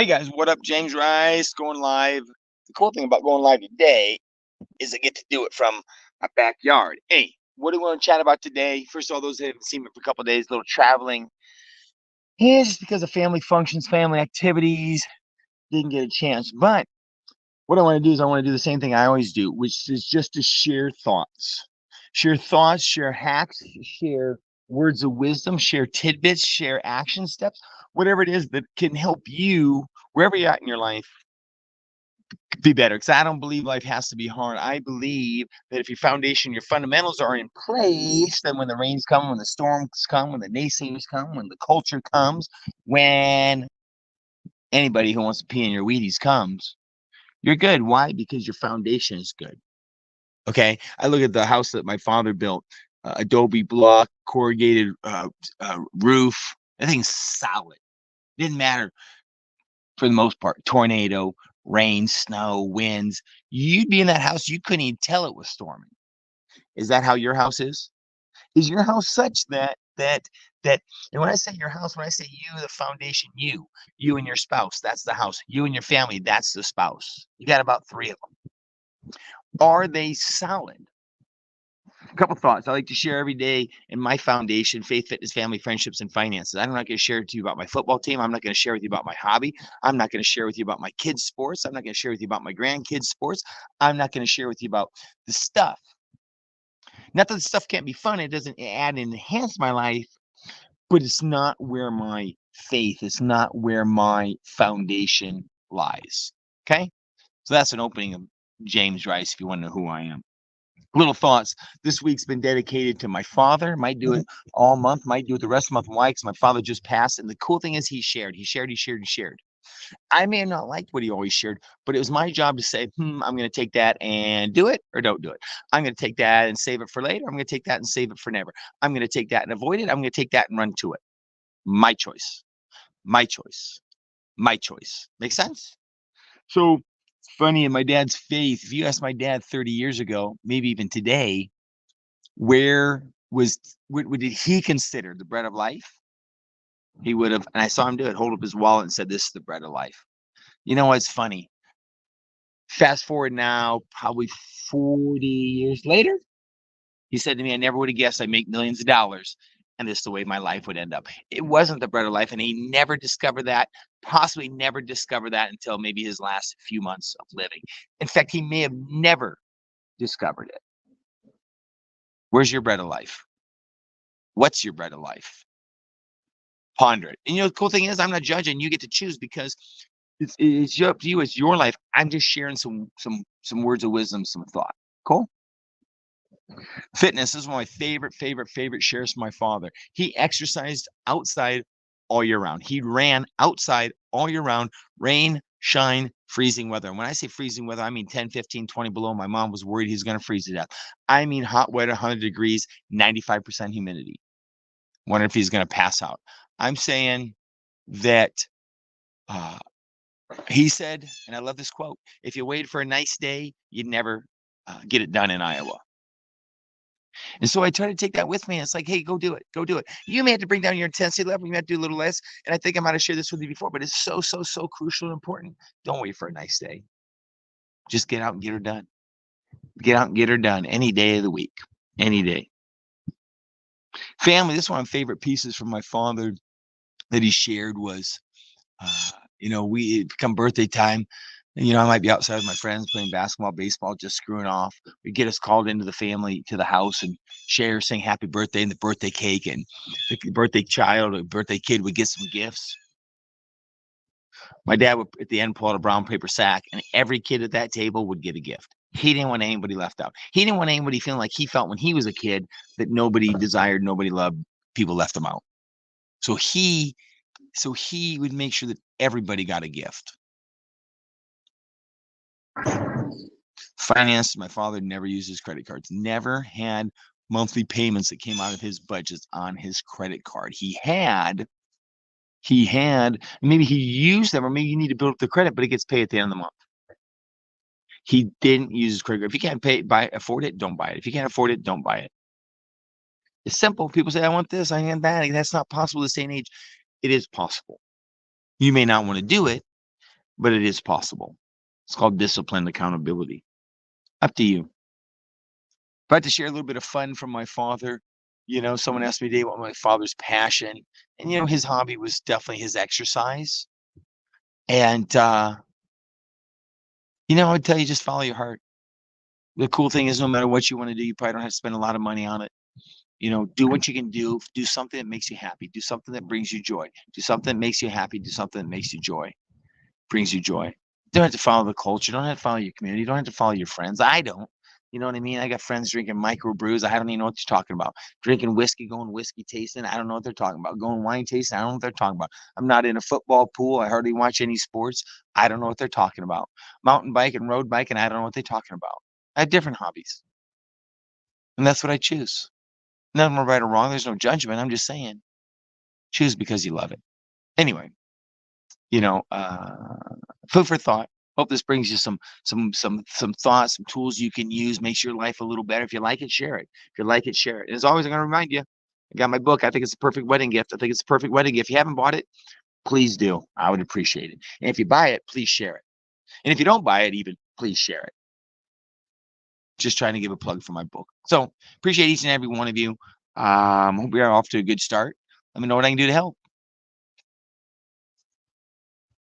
Hey guys, what up? James Rice going live. The cool thing about going live today is I get to do it from my backyard. Hey, what do we want to chat about today? First of all, those that haven't seen me for a couple of days, a little traveling. Yeah, just because of family functions, family activities, didn't get a chance. But what I want to do is I want to do the same thing I always do, which is just to share thoughts. Share thoughts, share hacks, share words of wisdom, share tidbits, share action steps, whatever it is that can help you wherever you're at in your life be better. Because I don't believe life has to be hard. I believe that if your foundation, your fundamentals are in place, then when the rains come, when the storms come, when the naysayers come, when the culture comes, when anybody who wants to pee in your Wheaties comes, you're good. Why? Because your foundation is good. Okay. I look at the house that my father built, adobe block, corrugated roof. That thing's solid. Didn't matter for the most part. Tornado, rain, snow, winds. You'd be in that house, you couldn't even tell it was storming. Is that how your house is? Is your house such that and when I say your house, when I say you, the foundation, you and your spouse, that's the house. You and your family, that's the spouse. You got about 3 of them. Are they solid? A couple thoughts I like to share every day in my foundation: faith, fitness, family, friendships, and finances. I'm not going to share with you about my football team. I'm not going to share with you about my hobby. I'm not going to share with you about my kids' sports. I'm not going to share with you about my grandkids' sports. I'm not going to share with you about the stuff. Not that the stuff can't be fun. It doesn't add and enhance my life, but it's not where my faith, it's not where my foundation lies. Okay. So that's an opening of James Rice, if you want to know who I am. Little thoughts. This week's been dedicated to my father. Might do it all month, might do it the rest of the month. Why? Because my father just passed. And the cool thing is he shared. I may have not liked what he always shared, but it was my job to say, I'm going to take that and do it or don't do it. I'm going to take that and save it for later. I'm going to take that and save it for never. I'm going to take that and avoid it. I'm going to take that and run to it. My choice. My choice. My choice. Make sense? So funny, in my dad's faith, if you ask my dad 30 years ago, maybe even today, what did he consider the bread of life? He would have, and I saw him do it, hold up his wallet and said, this is the bread of life. You know what's funny? Fast forward now, probably 40 years later, he said to me, I never would have guessed I'd make millions of dollars, and this is the way my life would end up. It wasn't the bread of life, and he never discovered that, possibly never discovered that until maybe his last few months of living. In fact, he may have never discovered it. Where's your bread of life? What's your bread of life? Ponder it. And the cool thing is, I'm not judging. You get to choose, because it's up to you. It's your life. I'm just sharing some words of wisdom, some thought. Cool. Fitness is one of my favorite shares from my father. He exercised outside all year round. He ran outside all year round, rain, shine, freezing weather. And when I say freezing weather, I mean 10, 15, 20 below. My mom was worried he's going to freeze to death. I mean hot weather, 100 degrees, 95% humidity. Wonder if he's going to pass out. I'm saying that he said, and I love this quote, if you waited for a nice day, you'd never get it done in Iowa. And so I try to take that with me. And it's like, hey, go do it. Go do it. You may have to bring down your intensity level. You may have to do a little less. And I think I might have shared this with you before, but it's so crucial and important. Don't wait for a nice day. Just get out and get her done. Get out and get her done any day of the week, any day. Family, this is one of my favorite pieces from my father that he shared was, we come birthday time. And, I might be outside with my friends playing basketball, baseball, just screwing off. We get us called into the family, to the house, and share, sing happy birthday, and the birthday cake, and the birthday child or birthday kid would get some gifts. My dad would, at the end, pull out a brown paper sack, and every kid at that table would get a gift. He didn't want anybody left out. He didn't want anybody feeling like he felt when he was a kid that nobody desired, nobody loved, people left him out. So he would make sure that everybody got a gift. Finance, my father never used his credit cards, never had monthly payments that came out of his budgets on his credit card. He had, maybe he used them, or maybe you need to build up the credit, but it gets paid at the end of the month. He didn't use his credit card. If you can't afford it, don't buy it. If you can't afford it, don't buy it. It's simple. People say, I want this, I want that. That's not possible this day and age. It is possible. You may not want to do it, but it is possible. It's called disciplined accountability. Up to you. If I had to share a little bit of fun from my father, someone asked me today what my father's passion, and his hobby was definitely his exercise. And I would tell you, just follow your heart. The cool thing is, no matter what you want to do, you probably don't have to spend a lot of money on it. Do what you can do. Do something that makes you happy. Do something that brings you joy. Do something that makes you happy. Do something that makes you joy. Brings you joy. You don't have to follow the culture. You don't have to follow your community. You don't have to follow your friends. I don't. You know what I mean? I got friends drinking microbrews. I don't even know what you're talking about. Drinking whiskey, going whiskey tasting. I don't know what they're talking about. Going wine tasting. I don't know what they're talking about. I'm not in a football pool. I hardly watch any sports. I don't know what they're talking about. Mountain bike and road bike, and I don't know what they're talking about. I have different hobbies. And that's what I choose. Nothing right or wrong. There's no judgment. I'm just saying, choose because you love it. Anyway, food for thought. Hope this brings you some thoughts, some tools you can use, makes your life a little better. If you like it, share it. If you like it, share it. And as always, I'm going to remind you, I got my book. I think it's a perfect wedding gift. I think it's a perfect wedding gift. If you haven't bought it, please do. I would appreciate it. And if you buy it, please share it. And if you don't buy it, even, please share it. Just trying to give a plug for my book. So appreciate each and every one of you. Hope we are off to a good start. Let me know what I can do to help.